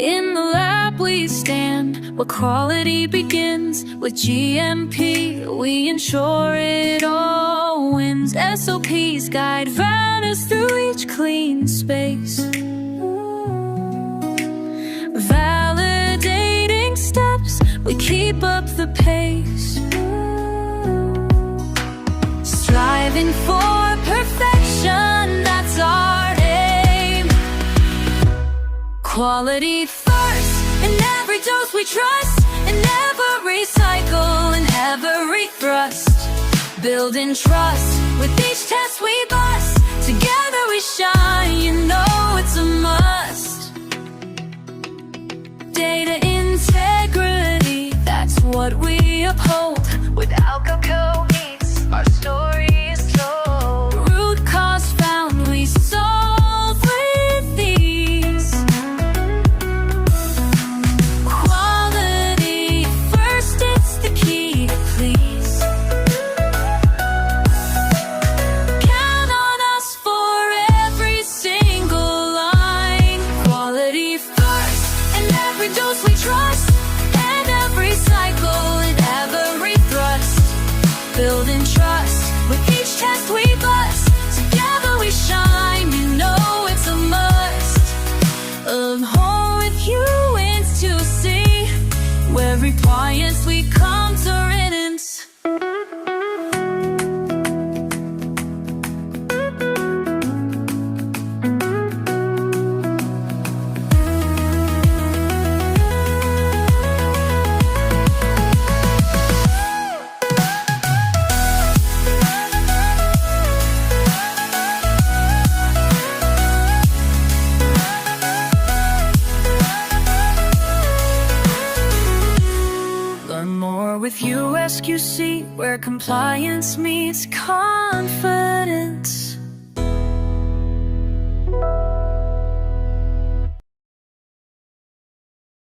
In the lab we stand, where quality begins. With GMP, we ensure it all wins. SOPs guide runners through each clean space, validating steps, we keep up the pace. Striving for perfection, that's our aim. Quality first, in every dose we trust, in every cycle, in every thrust. Building trust, with each test we bust. Together we shine, you know it's a must. Data integrity, that's what we uphold. With ALCOA eats, our story is told. Root cause found, we solve with these. Quality first, it's the key, please. Count on us for every single line. Quality first, in every dose we trust, and every cycle, in every thrust. Building trust, with each test we bust. Together we shine, you know it's a must. Of home with USQC, where compliance we come to riddance. Learn more with USQC, where compliance meets confidence.